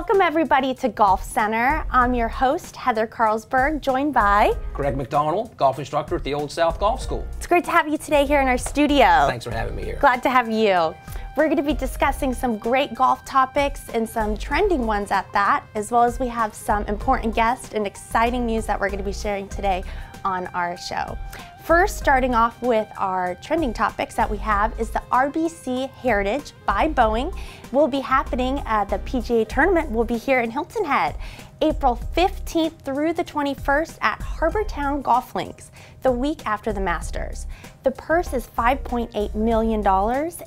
Welcome everybody to Golf Center. I'm your host, Heather Carlsberg, joined by Greg MacDonell, golf instructor at the Old South Golf School. It's great to have you today here in our studio. Thanks for having me here. Glad to have you. We're going to be discussing some great golf topics and some trending ones at that, as well as we have some important guests and exciting news that we're going to be sharing today on our show. First, starting off with our trending topics that we have is the RBC Heritage by Boeing will be happening at the PGA tournament. Will be here in Hilton Head, April 15th through the 21st at Harbour Town Golf Links, the week after the Masters. The purse is $5.8 million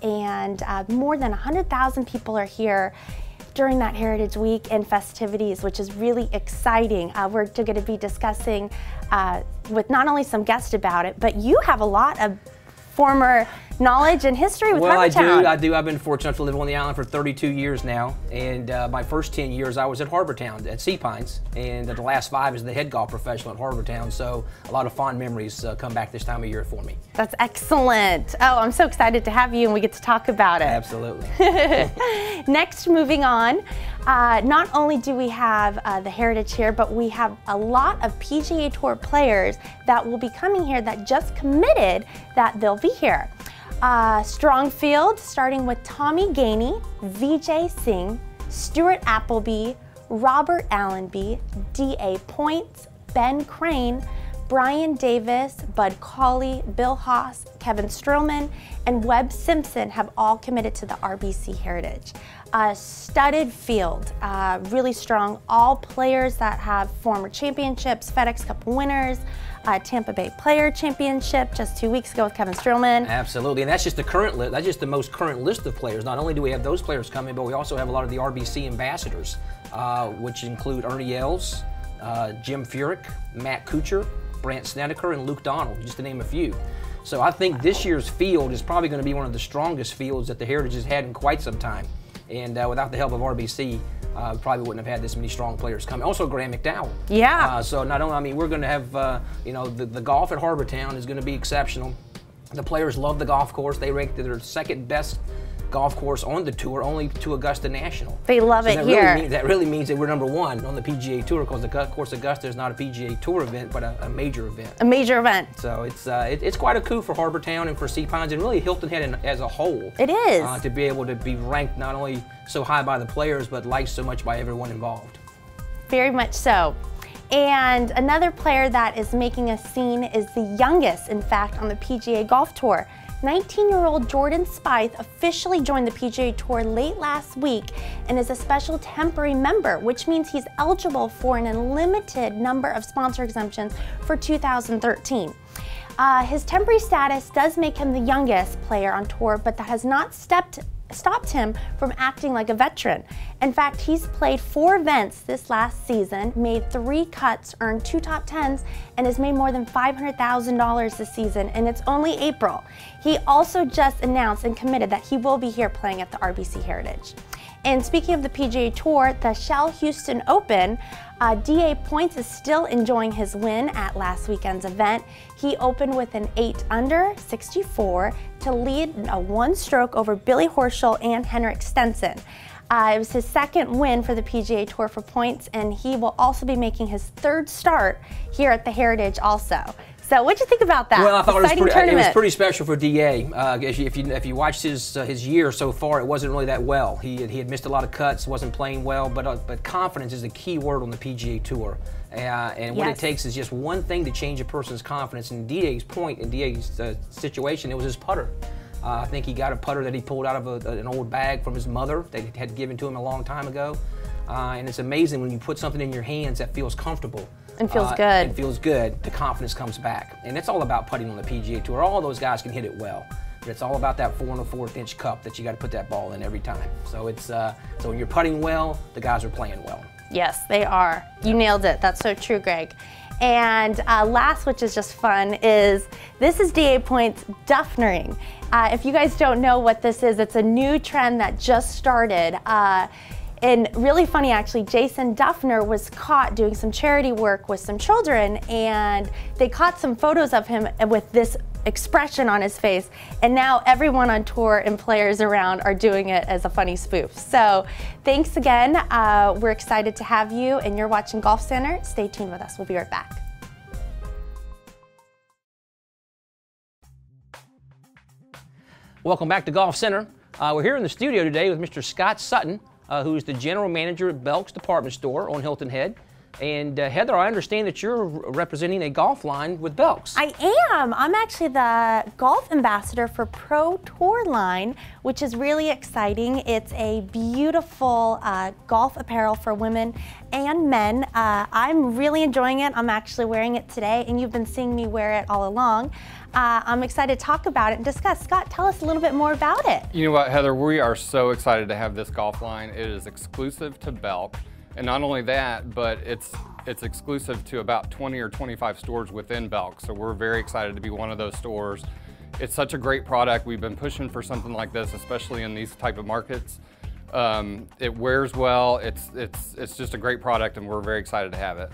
and more than 100,000 people are here during that Heritage Week and festivities, which is really exciting. We're going to be discussing with not only some guests about it, but you have a lot of former knowledge and history with Harbour Town. I do. I've been fortunate to live on the island for 32 years now, and my first 10 years I was at Harbour Town at Sea Pines, and the last 5 as the head golf professional at Harbour Town, so a lot of fond memories come back this time of year for me. That's excellent. Oh, I'm so excited to have you and we get to talk about it. Absolutely. Next, moving on, not only do we have the Heritage here, but we have a lot of PGA Tour players that will be coming here that just committed that they'll be here. Strong field, starting with Tommy Gainey, Vijay Singh, Stuart Appleby, Robert Allenby, D.A. Points, Ben Crane, Brian Davis, Bud Cauley, Bill Haas, Kevin Stroman, and Webb Simpson have all committed to the RBC Heritage. Studded field, really strong. All players that have former championships, FedEx Cup winners, Tampa Bay Player Championship just 2 weeks ago with Kevin Stroman. Absolutely, and that's just the current list. That's just the most current list of players. Not only do we have those players coming, but we also have a lot of the RBC ambassadors, which include Ernie Els, Jim Furyk, Matt Kuchar, Brandt Snedeker, and Luke Donald, just to name a few. So I think this year's field is probably going to be one of the strongest fields that the Heritage has had in quite some time. And without the help of RBC, probably wouldn't have had this many strong players coming. Also, Graham McDowell. Yeah. So not only, I mean, we're going to have, you know, the golf at Harbour Town is going to be exceptional. The players love the golf course. They ranked it their second best golf course on the tour, only to Augusta National. They love it here. That really means that we're #1 on the PGA Tour, because of course Augusta is not a PGA Tour event, but a major event. A major event. So it's quite a coup for Harbour Town and for Sea Pines, and really Hilton Head as a whole. It is. To be able to be ranked not only so high by the players, but liked so much by everyone involved. Very much so. And another player that is making a scene is the youngest, in fact, on the PGA Golf Tour. 19-year-old Jordan Spieth officially joined the PGA Tour late last week and is a special temporary member, which means he's eligible for an unlimited number of sponsor exemptions for 2013. His temporary status does make him the youngest player on tour, but that has not stopped him from acting like a veteran. In fact, he's played 4 events this last season, made 3 cuts, earned 2 top 10s, and has made more than $500,000 this season, and it's only April. He also just announced and committed that he will be here playing at the RBC Heritage. And speaking of the PGA Tour, the Shell Houston Open, D.A. Points is still enjoying his win at last weekend's event. He opened with an 8 under 64 to lead a 1 stroke over Billy Horschel and Hendrix Stenson. It was his second win for the PGA Tour for Points, and he will also be making his 3rd start here at the Heritage also. So what'd you think about that? Well, I thought it was pretty special for D.A. If you watched his year so far, it wasn't really that well. He had missed a lot of cuts, wasn't playing well, but confidence is a key word on the PGA Tour. And what it takes is just one thing to change a person's confidence. In D.A.'s point, in D.A.'s situation, it was his putter. I think he got a putter that he pulled out of an old bag from his mother that had given to him a long time ago. And it's amazing when you put something in your hands that feels comfortable. And feels good. It feels good. The confidence comes back. And it's all about putting on the PGA Tour. All those guys can hit it well. But it's all about that 4 1/4 inch cup that you got to put that ball in every time. So it's so when you're putting well, the guys are playing well. Yes, they are. You nailed it. That's so true, Greg. And last, which is just fun, is this is D.A. Points Duffnering. If you guys don't know what this is, it's a new trend that just started. And really funny, actually, Jason Duffner was caught doing some charity work with some children, and they caught some photos of him with this expression on his face, and now everyone on tour and players around are doing it as a funny spoof. So thanks again. We're excited to have you, and you're watching Golf Center. Stay tuned with us. We'll be right back. Welcome back to Golf Center. We're here in the studio today with Mr. Scott Sutton, who's the general manager at Belk's department store on Hilton Head. And Heather, I understand that you're representing a golf line with Belk's. I am. I'm actually the golf ambassador for Pro Tour line, which is really exciting. It's a beautiful golf apparel for women and men. I'm really enjoying it. I'm actually wearing it today, and you've been seeing me wear it all along. I'm excited to talk about it and discuss. Scott, tell us a little bit more about it. You know what, Heather, we are so excited to have this golf line. It is exclusive to Belk. And not only that, but it's exclusive to about 20 or 25 stores within Belk. So we're very excited to be one of those stores. It's such a great product. We've been pushing for something like this, especially in these type of markets. It wears well. It's just a great product, and we're very excited to have it.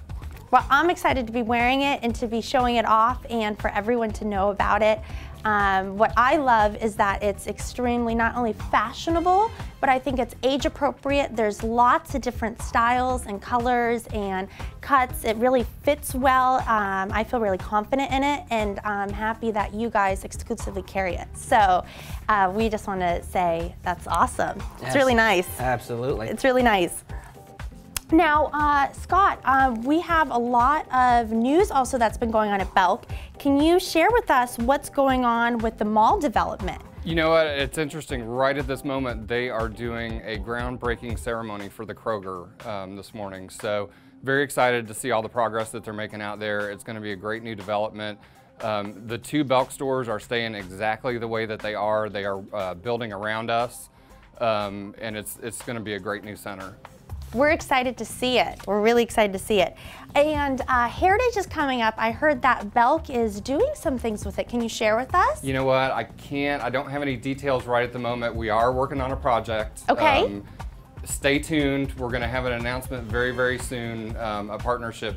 Well, I'm excited to be wearing it and to be showing it off and for everyone to know about it. What I love is that it's extremely not only fashionable, but I think it's age appropriate. There's lots of different styles and colors and cuts. It really fits well. I feel really confident in it, and I'm happy that you guys exclusively carry it. So we just want to say that's awesome. It's really nice. Absolutely. It's really nice. Now, Scott, we have a lot of news also that's been going on at Belk. Can you share with us what's going on with the mall development? You know what, it's interesting. Right at this moment, they are doing a groundbreaking ceremony for the Kroger this morning. So very excited to see all the progress that they're making out there. It's going to be a great new development. The two Belk stores are staying exactly the way that they are. They are building around us, and it's going to be a great new center. We're excited to see it. We're really excited to see it. And Heritage is coming up. I heard that Belk is doing some things with it. Can you share with us? You know what? I can't. I don't have any details right at the moment. We are working on a project. Okay. Stay tuned. We're going to have an announcement very, very soon, a partnership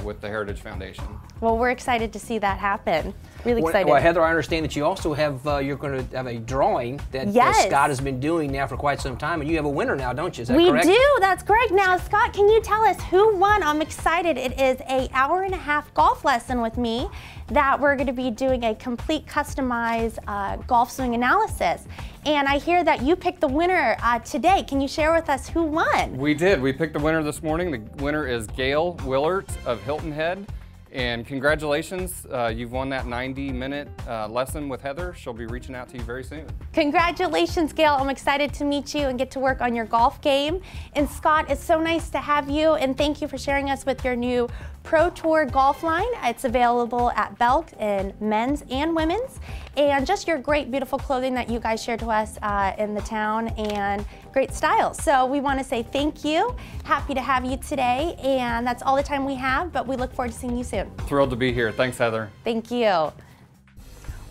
with the Heritage Foundation. Well, we're excited to see that happen. Really excited. Well, Heather, I understand that you also have, you're going to have a drawing that Scott has been doing now for quite some time, and you have a winner now, don't you? Is that correct? We do, that's correct. Now, Scott, can you tell us who won? I'm excited. It is an hour-and-a-half golf lesson with me that we're going to be doing a complete customized golf swing analysis. And I hear that you picked the winner today. Can you share with us who won? We did. We picked the winner this morning. The winner is Gail Willert of Hilton Head. And congratulations, you've won that 90-minute lesson with Heather. She'll be reaching out to you very soon. Congratulations, Gail. I'm excited to meet you and get to work on your golf game. And Scott, it's so nice to have you, and thank you for sharing us with your new Pro Tour golf line. It's available at Belk in men's and women's. And just your great, beautiful clothing that you guys shared to us in the town, and great style. So we want to say thank you. Happy to have you today. And that's all the time we have, but we look forward to seeing you soon. Thrilled to be here. Thanks, Heather. Thank you.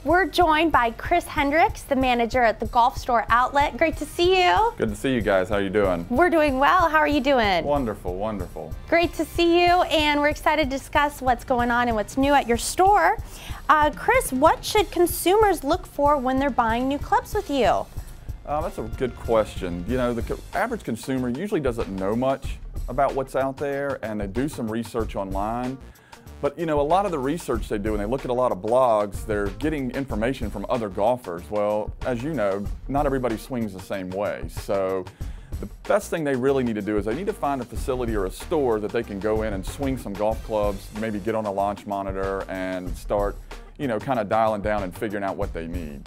We're joined by Chris Hendricks, the manager at the Golf Store Outlet. Great to see you. Good to see you guys. How are you doing? We're doing well. How are you doing? Wonderful, wonderful. Great to see you, and we're excited to discuss what's going on and what's new at your store. Chris, what should consumers look for when they're buying new clubs with you? That's a good question. You know, the average consumer usually doesn't know much about what's out there, and they do some research online. But you know, a lot of the research they do, and they look at a lot of blogs, they're getting information from other golfers. Well, as you know, not everybody swings the same way. So the best thing they really need to do is they need to find a facility or a store that they can go in and swing some golf clubs, maybe get on a launch monitor and start, you know, kind of dialing down and figuring out what they need.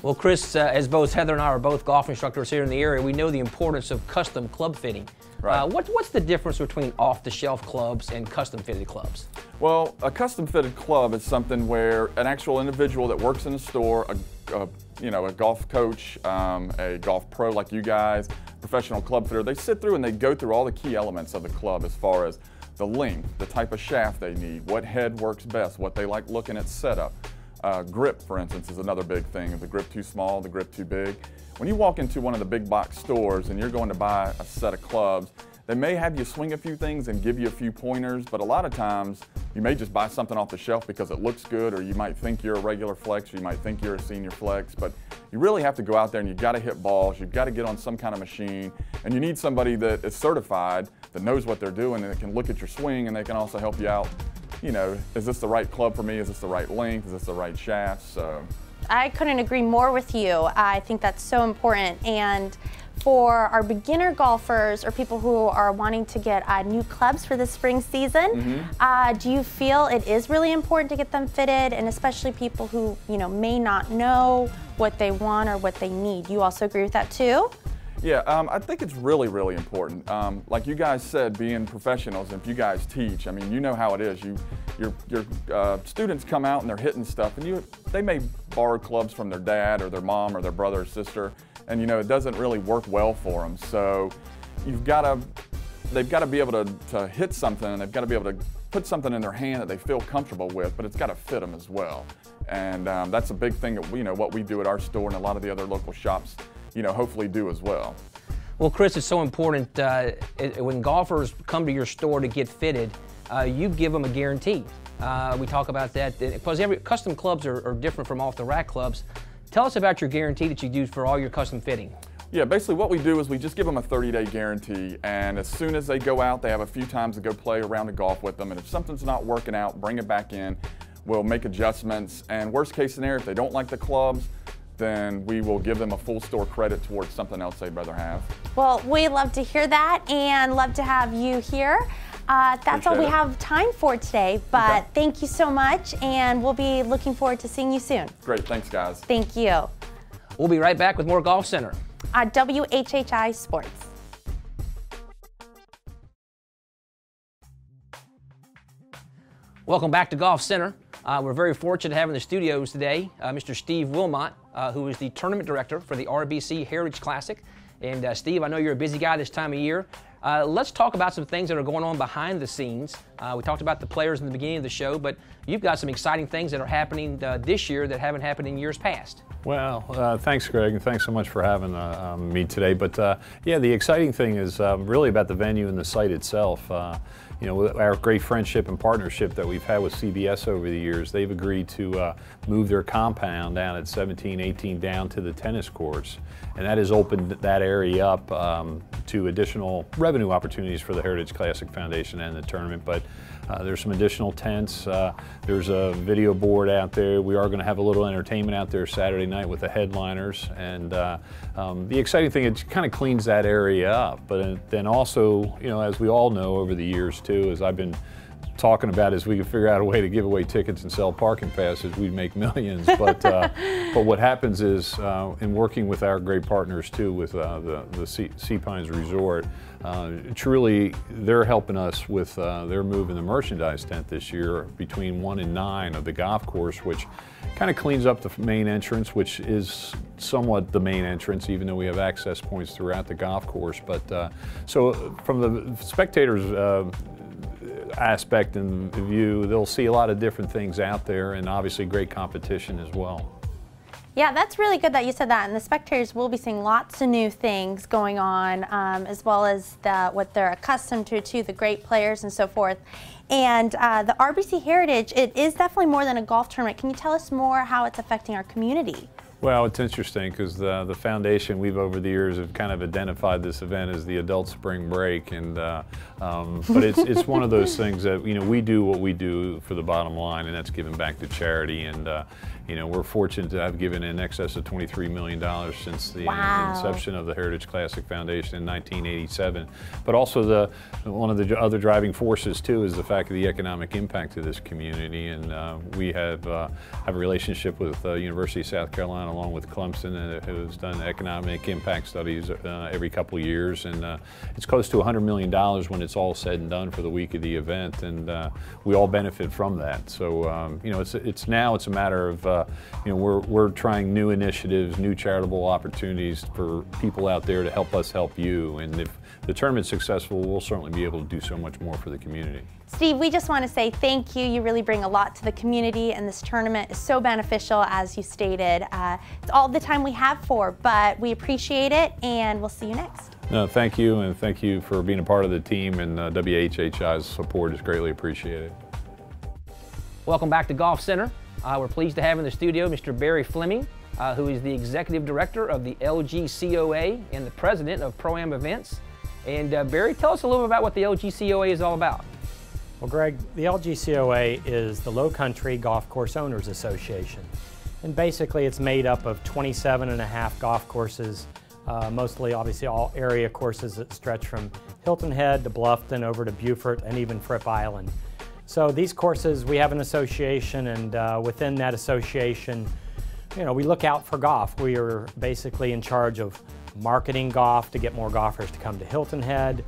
Well, Chris, as both Heather and I are both golf instructors here in the area, we know the importance of custom club fitting. Right. What's the difference between off-the-shelf clubs and custom-fitted clubs? Well, a custom-fitted club is something where an actual individual that works in a store, you know, a golf coach, a golf pro like you guys, professional club fitter, they sit through and they go through all the key elements of the club as far as the length, the type of shaft they need, what head works best, what they like looking at setup. Grip, for instance, is another big thing. Is the grip too small, the grip too big? When you walk into one of the big box stores and you're going to buy a set of clubs, They may have you swing a few things and give you a few pointers, but a lot of times you may just buy something off the shelf because it looks good, or you might think you're a regular flex, or you might think you're a senior flex, but you really have to go out there and you've got to hit balls, you've got to get on some kind of machine, and you need somebody that is certified, that knows what they're doing, and that can look at your swing, and they can also help you out. You know, is this the right club for me? Is this the right length? Is this the right shaft? So I couldn't agree more with you. I think that's so important. And for our beginner golfers or people who are wanting to get new clubs for the spring season, do you feel it is really important to get them fitted, and especially people who may not know what they want or what they need? You also agree with that too? Yeah, I think it's really, really important. Like you guys said, being professionals, if you guys teach, I mean, you know how it is. Your students come out and they're hitting stuff, and they may borrow clubs from their dad or their mom or their brother or sister, and it doesn't really work well for them. So they've got to be able to hit something, and they've got to be able to put something in their hand that they feel comfortable with, but it's got to fit them as well. And that's a big thing that what we do at our store, and a lot of the other local shops hopefully do as well. Well, Chris, it's so important when golfers come to your store to get fitted, you give them a guarantee. We talk about that because every custom clubs are different from off-the-rack clubs. Tell us about your guarantee that you do for all your custom fitting. Yeah, basically what we do is we just give them a 30-day guarantee, and as soon as they go out, they have a few times to go play a round of golf with them, and if something's not working out, bring it back in. We'll make adjustments, and worst case scenario, if they don't like the clubs, then we will give them a full store credit towards something else they'd rather have. Well, we love to hear that and love to have you here. That's all we have time for today, but thank you so much, and we'll be looking forward to seeing you soon. Great, thanks guys. Thank you. We'll be right back with more Golf Center on WHHI Sports. Welcome back to Golf Center. We're very fortunate to have in the studios today Mr. Steve Wilmot, who is the tournament director for the RBC Heritage Classic. And Steve, I know you're a busy guy this time of year. Let's talk about some things that are going on behind the scenes. We talked about the players in the beginning of the show, but you've got some exciting things that are happening this year that haven't happened in years past. Well, thanks, Greg, and thanks so much for having me today. But yeah, the exciting thing is really about the venue and the site itself. Our great friendship and partnership that we've had with CBS over the years, they've agreed to move their compound down at 17, 18 down to the tennis courts. And that has opened that area up to additional revenue opportunities for the Heritage Classic Foundation and the tournament. But there's some additional tents. There's a video board out there. We are going to have a little entertainment out there Saturday night with the headliners. And the exciting thing, it kind of cleans that area up. But then also, as we all know over the years too, as I've been talking about, is we can figure out a way to give away tickets and sell parking passes, we'd make millions. But what happens is, in working with our great partners too, with the Sea Pines Resort, truly they're helping us with their move in the merchandise tent this year between 1 and 9 of the golf course, which kind of cleans up the main entrance, which is somewhat the main entrance, even though we have access points throughout the golf course. But so from the spectators' aspect and view, they'll see a lot of different things out there, and obviously great competition as well. Yeah, that's really good that you said that, and the spectators will be seeing lots of new things going on, as well as what they're accustomed to, the great players and so forth. And the RBC Heritage, it is definitely more than a golf tournament. Can you tell us more how it's affecting our community? Well, it's interesting because the foundation, we've over the years have kind of identified this event as the adult spring break, and but it's one of those things that we do what we do for the bottom line, and that's giving back to charity. And we're fortunate to have given in excess of $23 million since the inception of the Heritage Classic Foundation in 1987. But also one of the other driving forces too is the fact of the economic impact of this community, and we have a relationship with the University of South Carolina along with Clemson, who's done economic impact studies every couple of years, and it's close to $100 million when it's all said and done for the week of the event, and we all benefit from that. So it's a matter of we're trying new initiatives, new charitable opportunities for people out there to help us help you, and if the tournament's successful, we'll certainly be able to do so much more for the community. Steve, we just want to say thank you. You really bring a lot to the community, and this tournament is so beneficial, as you stated. It's all the time we have but we appreciate it, and we'll see you next. No, thank you, and thank you for being a part of the team, and WHHI's support is greatly appreciated. Welcome back to Golf Center. We're pleased to have in the studio Mr. Barry Fleming, who is the Executive Director of the LGCOA and the President of Pro-Am Events. And Barry, tell us a little bit about what the LGCOA is all about. Well, Greg, the LGCOA is the Low Country Golf Course Owners Association. And basically it's made up of 27.5 golf courses, mostly obviously all area courses that stretch from Hilton Head to Bluffton over to Beaufort and even Fripp Island. So these courses, we have an association, and within that association, we look out for golf. We are basically in charge of marketing golf to get more golfers to come to Hilton Head.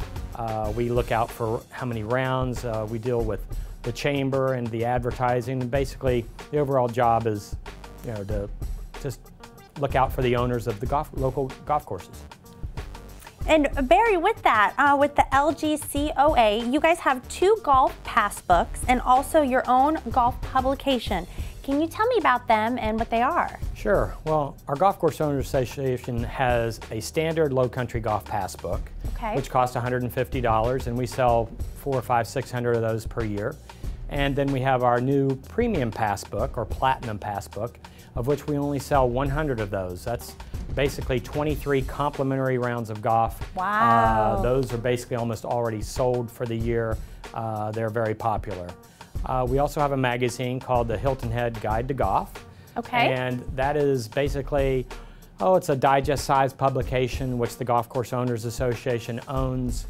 We look out for how many rounds. We deal with the chamber and the advertising. And basically, the overall job is, to just look out for the owners of the local golf courses. And Barry, with that, with the LGCOA, you guys have 2 golf pass books and also your own golf publication. Can you tell me about them and what they are? Sure. Well, our Golf Course Owners Association has a standard Low Country Golf Pass book, which costs $150, and we sell 400, 500, 600 of those per year. And then we have our new Premium Pass book, or Platinum Pass book, of which we only sell 100 of those. That's basically 23 complimentary rounds of golf. Wow. Those are basically almost already sold for the year. They're very popular. We also have a magazine called the Hilton Head Guide to Golf. Okay. And that is basically, it's a digest-sized publication which the Golf Course Owners Association owns.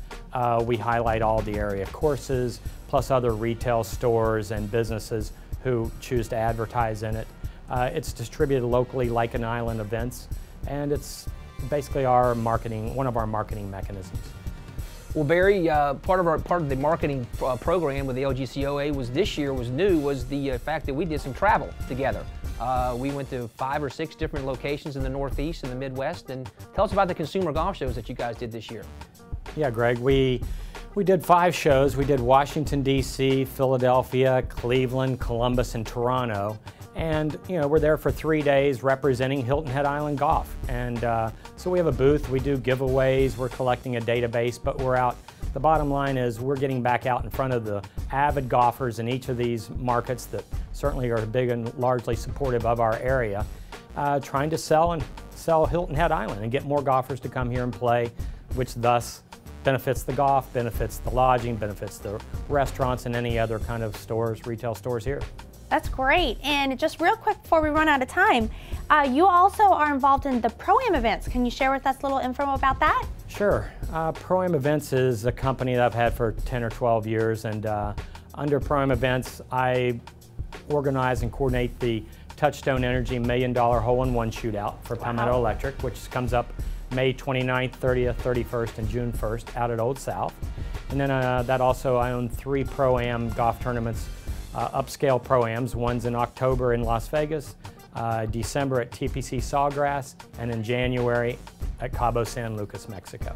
We highlight all the area courses, plus other retail stores and businesses who choose to advertise in it. It's distributed locally like an island events, and it's basically our marketing, one of our marketing mechanisms. Well, Barry, part of the marketing program with the LGCOA was this year was the fact that we did some travel together. We went to 5 or 6 different locations in the Northeast and the Midwest. And tell us about the consumer golf shows that you guys did this year. Yeah, Greg, we did 5 shows. We did Washington, D.C., Philadelphia, Cleveland, Columbus, and Toronto. And we're there for 3 days representing Hilton Head Island Golf. And so we have a booth, we do giveaways, we're collecting a database, but we're out. The bottom line is we're getting back out in front of the avid golfers in each of these markets that certainly are big and largely supportive of our area, trying to sell Hilton Head Island and get more golfers to come here and play, which thus benefits the golf, benefits the lodging, benefits the restaurants and any other kind of stores, retail stores here. That's great. And just real quick before we run out of time, you also are involved in the Pro-Am events. Can you share with us a little info about that? Sure. Pro-Am Events is a company that I've had for 10 or 12 years, and under Pro-Am Events, I organize and coordinate the Touchstone Energy $1 Million Hole-in-One Shootout for Palmetto Electric, which comes up May 29th, 30th, 31st, and June 1st out at Old South. And then that also, I own 3 Pro-Am golf tournaments, upscale Pro-Ams. One's in October in Las Vegas, December at TPC Sawgrass, and in January at Cabo San Lucas, Mexico.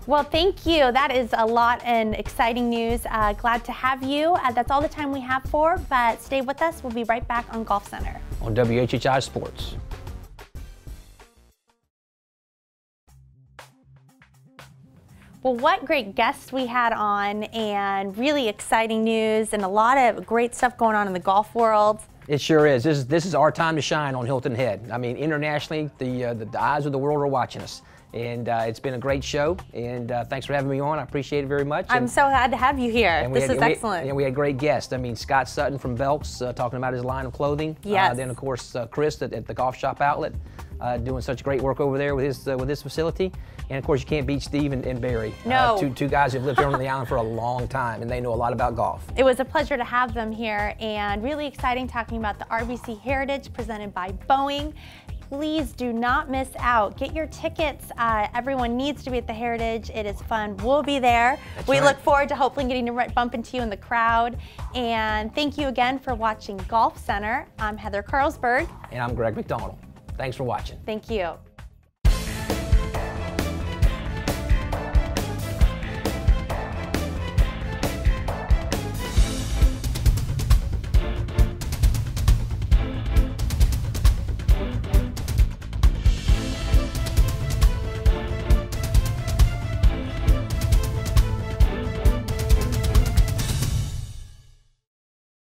Well, thank you. That is a lot and exciting news. Glad to have you. That's all the time we have but stay with us. We'll be right back on Golf Center. On WHHI Sports. Well, what great guests we had on, and really exciting news and a lot of great stuff going on in the golf world. It sure is. This is our time to shine on Hilton Head. I mean, internationally, the eyes of the world are watching us. And it's been a great show, and thanks for having me on. I appreciate it very much. I'm so glad to have you here. This is excellent. And we had great guests. I mean, Scott Sutton from Belk's talking about his line of clothing. Yes. Then, of course, Chris at the Golf Shop Outlet doing such great work over there with his facility. And, of course, you can't beat Steve and Barry. No. Two guys who've lived here on the island for a long time, and they know a lot about golf. It was a pleasure to have them here, and really exciting talking about the RBC Heritage presented by Boeing. Please do not miss out. Get your tickets. Everyone needs to be at the Heritage. It is fun. We'll be there. We look forward to hopefully getting to bump into you in the crowd. And thank you again for watching Golf Center. I'm Heather Carlsberg. And I'm Greg MacDonell. Thanks for watching. Thank you.